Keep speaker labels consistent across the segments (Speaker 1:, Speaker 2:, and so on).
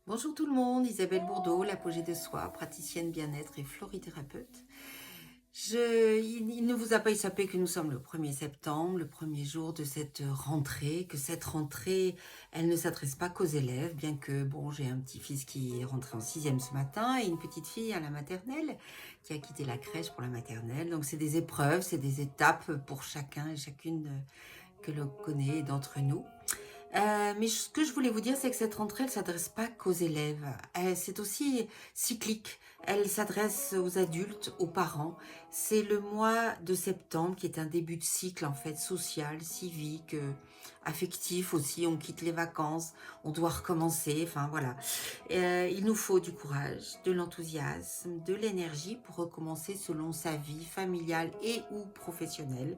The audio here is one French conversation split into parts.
Speaker 1: Bonjour tout le monde, Isabelle Bourdeau, l'apogée de soi, praticienne bien-être et florithérapeute. Il ne vous a pas échappé que nous sommes le 1er septembre, le premier jour de cette rentrée, que cette rentrée, elle ne s'adresse pas qu'aux élèves, bien que, bon, j'ai un petit-fils qui est rentré en 6e ce matin et une petite fille à la maternelle qui a quitté la crèche pour la maternelle. Donc c'est des épreuves, c'est des étapes pour chacun et chacune que l'on connaît d'entre nous. Mais ce que je voulais vous dire, c'est que cette rentrée, elle ne s'adresse pas qu'aux élèves. C'est aussi cyclique. Elle s'adresse aux adultes, aux parents. C'est le mois de septembre qui est un début de cycle, en fait, social, civique, affectif aussi. On quitte les vacances, on doit recommencer, enfin voilà. Il nous faut du courage, de l'enthousiasme, de l'énergie pour recommencer selon sa vie familiale et ou professionnelle.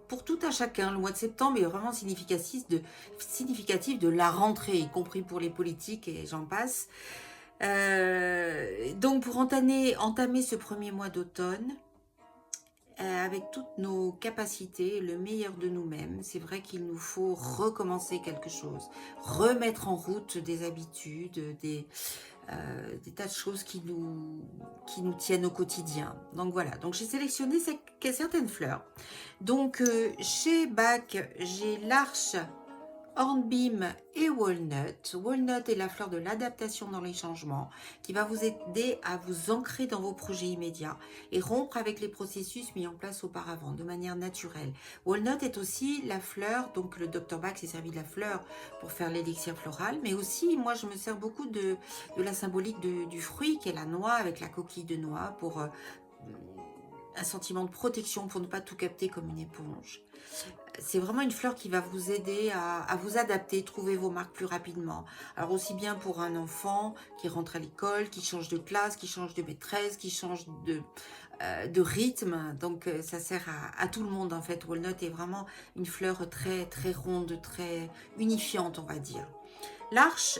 Speaker 1: Pour tout un chacun, le mois de septembre est vraiment significatif de la rentrée, y compris pour les politiques et j'en passe. Donc pour entamer ce premier mois d'automne, avec toutes nos capacités, le meilleur de nous-mêmes, c'est vrai qu'il nous faut recommencer quelque chose, remettre en route des habitudes, des tas de choses qui nous tiennent au quotidien. Donc voilà, donc j'ai sélectionné certaines fleurs. Donc chez Bach, j'ai l'arche, hornbeam et walnut. Walnut est la fleur de l'adaptation dans les changements qui va vous aider à vous ancrer dans vos projets immédiats et rompre avec les processus mis en place auparavant de manière naturelle. Walnut est aussi la fleur, donc le Dr Bach s'est servi de la fleur pour faire l'élixir floral, mais aussi moi je me sers beaucoup de la symbolique du fruit qui est la noix avec la coquille de noix pour un sentiment de protection pour ne pas tout capter comme une éponge. C'est vraiment une fleur qui va vous aider à vous adapter, trouver vos marques plus rapidement. Alors aussi bien pour un enfant qui rentre à l'école, qui change de classe, qui change de maîtresse, qui change de rythme. Donc ça sert à tout le monde en fait. Walnut est vraiment une fleur très très ronde, très unifiante on va dire. L'arche,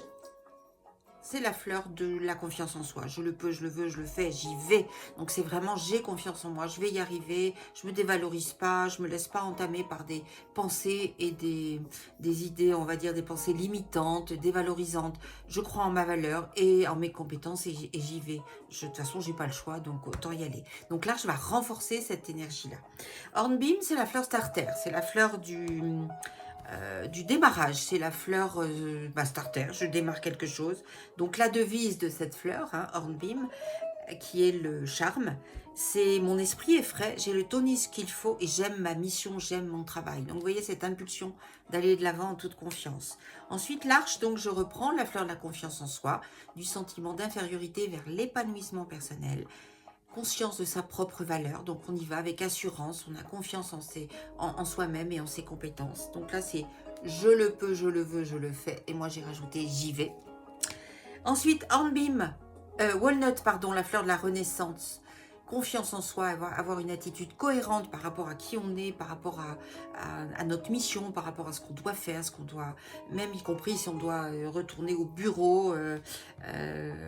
Speaker 1: c'est la fleur de la confiance en soi. Je le peux, je le veux, je le fais, j'y vais. Donc c'est vraiment j'ai confiance en moi, je vais y arriver, je me dévalorise pas, je me laisse pas entamer par des pensées et des idées, on va dire des pensées limitantes, dévalorisantes. Je crois en ma valeur et en mes compétences et j'y vais. De toute façon, j'ai pas le choix, donc autant y aller. Donc là, je vais renforcer cette énergie-là. Hornbeam, c'est la fleur starter, c'est la fleur du démarrage, c'est la fleur starter, je démarre quelque chose. Donc la devise de cette fleur, hein, Hornbeam, qui est le charme, c'est mon esprit est frais, j'ai le tonus qu'il faut et j'aime ma mission, j'aime mon travail. Donc vous voyez cette impulsion d'aller de l'avant en toute confiance. Ensuite l'arche, donc je reprends la fleur de la confiance en soi, du sentiment d'infériorité vers l'épanouissement personnel, conscience de sa propre valeur, donc on y va avec assurance, on a confiance en soi-même et en ses compétences. Donc là c'est je le peux, je le veux, je le fais, et moi j'ai rajouté j'y vais. Ensuite hornbeam, walnut pardon, la fleur de la renaissance, confiance en soi, avoir une attitude cohérente par rapport à qui on est, par rapport à notre mission, par rapport à ce qu'on doit faire, ce qu'on doit, même y compris si on doit retourner au bureau,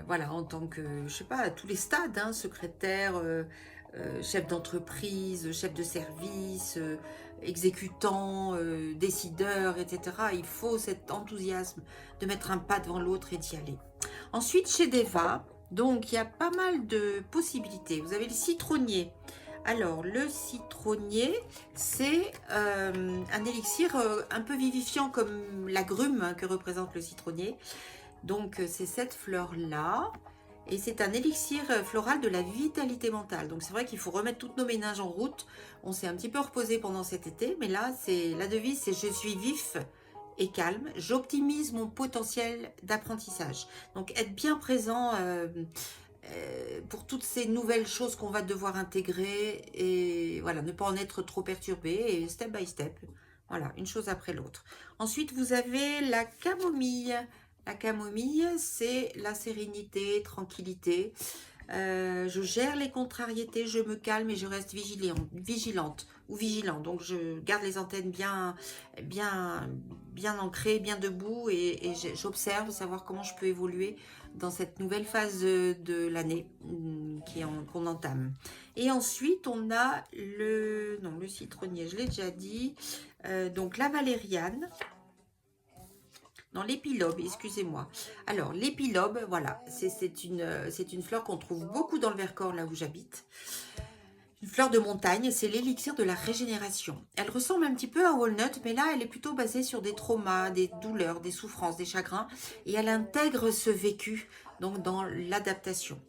Speaker 1: voilà, en tant que, je sais pas, à tous les stades, hein, secrétaire, chef d'entreprise, chef de service, exécutant, décideur, etc. Il faut cet enthousiasme de mettre un pas devant l'autre et d'y aller. Ensuite, chez Deva, donc il y a pas mal de possibilités. Vous avez le citronnier. Alors, le citronnier, c'est un élixir un peu vivifiant comme l'agrume hein, que représente le citronnier. Donc, c'est cette fleur-là. Et c'est un élixir floral de la vitalité mentale. Donc, c'est vrai qu'il faut remettre toutes nos méninges en route. On s'est un petit peu reposé pendant cet été. Mais là, c'est la devise, c'est « Je suis vif » et calme, j'optimise mon potentiel d'apprentissage. Donc être bien présent pour toutes ces nouvelles choses qu'on va devoir intégrer et voilà, ne pas en être trop perturbé et step by step. Voilà, une chose après l'autre. Ensuite, vous avez la camomille. La camomille, c'est la sérénité, tranquillité. Je gère les contrariétés, je me calme et je reste vigilante ou vigilant. Donc je garde les antennes bien ancrées, bien debout et j'observe savoir comment je peux évoluer dans cette nouvelle phase de l'année qu'on entame. Et ensuite on a le citronnier, je l'ai déjà dit. Donc la valériane. Non, l'épilobe, excusez-moi. Alors, l'épilobe, voilà, c'est une fleur qu'on trouve beaucoup dans le Vercors, là où j'habite. Une fleur de montagne, c'est l'élixir de la régénération. Elle ressemble un petit peu à Walnut, mais là, elle est plutôt basée sur des traumas, des douleurs, des souffrances, des chagrins, et elle intègre ce vécu, donc dans l'adaptation.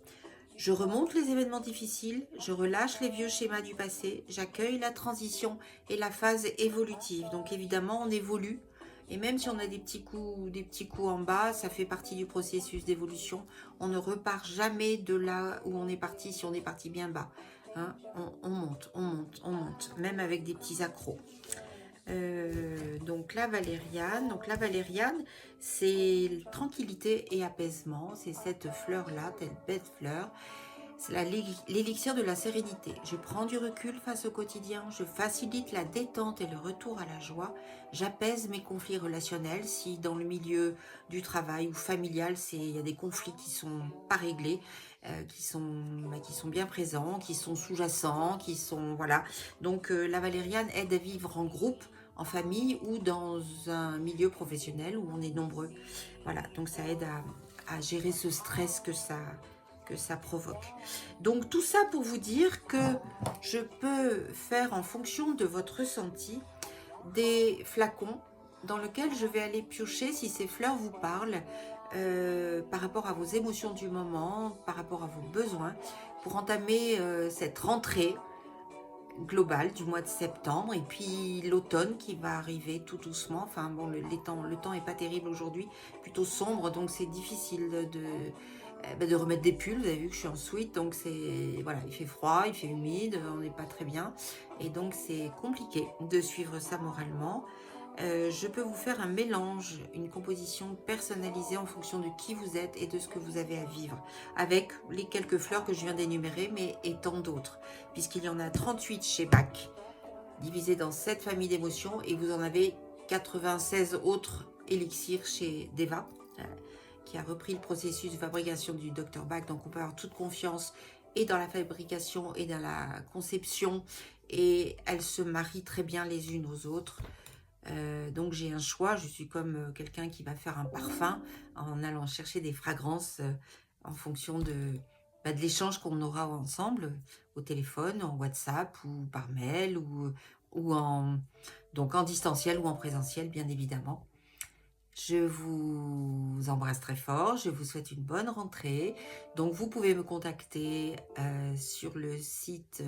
Speaker 1: Je remonte les événements difficiles, je relâche les vieux schémas du passé, j'accueille la transition et la phase évolutive. Donc évidemment, on évolue. Et même si on a des petits coups en bas, ça fait partie du processus d'évolution. On ne repart jamais de là où on est parti si on est parti bien bas. Hein, on monte, on monte, on monte, même avec des petits accros. Donc la valériane, c'est tranquillité et apaisement. C'est cette fleur-là, cette belle fleur. C'est l'élixir de la sérénité. Je prends du recul face au quotidien, je facilite la détente et le retour à la joie, j'apaise mes conflits relationnels. Si dans le milieu du travail ou familial, il y a des conflits qui sont pas réglés, qui sont bien présents, qui sont sous-jacents, qui sont... Voilà. Donc la valériane aide à vivre en groupe, en famille ou dans un milieu professionnel où on est nombreux. Voilà, donc ça aide à gérer ce stress que ça provoque. Donc tout ça pour vous dire que je peux faire en fonction de votre ressenti des flacons dans lesquels je vais aller piocher si ces fleurs vous parlent par rapport à vos émotions du moment, par rapport à vos besoins, pour entamer cette rentrée globale du mois de septembre et puis l'automne qui va arriver tout doucement. Enfin bon, le temps est pas terrible aujourd'hui, plutôt sombre, donc c'est difficile de remettre des pulls. Vous avez vu que je suis en sweat, donc c'est voilà, il fait froid, il fait humide, on n'est pas très bien et donc c'est compliqué de suivre ça moralement. Je peux vous faire un mélange, une composition personnalisée en fonction de qui vous êtes et de ce que vous avez à vivre, avec les quelques fleurs que je viens d'énumérer, mais et tant d'autres, puisqu'il y en a 38 chez Bach, divisés dans 7 familles d'émotions, et vous en avez 96 autres élixirs chez Deva, qui a repris le processus de fabrication du Dr Bach, donc on peut avoir toute confiance et dans la fabrication et dans la conception, et elles se marient très bien les unes aux autres. Donc j'ai un choix, je suis comme quelqu'un qui va faire un parfum en allant chercher des fragrances en fonction de l'échange qu'on aura ensemble au téléphone, en WhatsApp ou par mail ou donc en distanciel ou en présentiel bien évidemment. Je vous embrasse très fort, je vous souhaite une bonne rentrée. Donc vous pouvez me contacter sur le site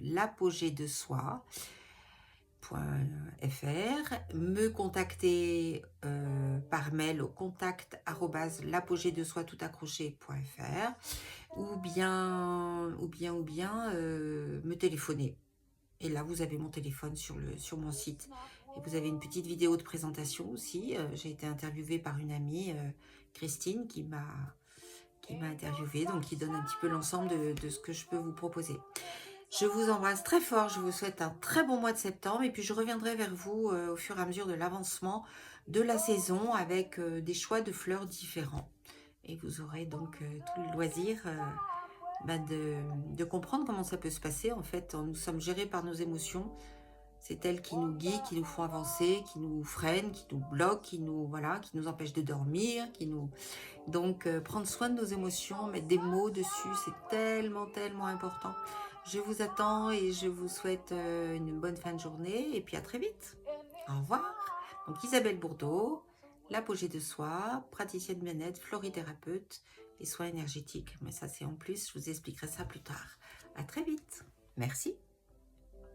Speaker 1: l'apogée de soi. .fr, me contacter par mail au contact@lapogée-de-soi-tout-accroché.fr ou bien me téléphoner. Et là, vous avez mon téléphone sur mon site. Et vous avez une petite vidéo de présentation aussi. J'ai été interviewée par une amie, Christine, qui m'a interviewée, donc qui donne un petit peu l'ensemble de ce que je peux vous proposer. Je vous embrasse très fort, je vous souhaite un très bon mois de septembre et puis je reviendrai vers vous au fur et à mesure de l'avancement de la saison avec des choix de fleurs différents. Et vous aurez donc tout le loisir de comprendre comment ça peut se passer. En fait, nous sommes gérés par nos émotions. C'est elles qui nous guident, qui nous font avancer, qui nous freinent, qui nous bloquent, qui nous empêchent de dormir, Donc, prendre soin de nos émotions, mettre des mots dessus, c'est tellement, tellement important. Je vous attends et je vous souhaite une bonne fin de journée et puis à très vite. Au revoir. Donc, Isabelle Bourdeau, l'apogée de soi, praticienne bien-être, florithérapeute et soins énergétiques. Mais ça, c'est en plus, je vous expliquerai ça plus tard. À très vite. Merci.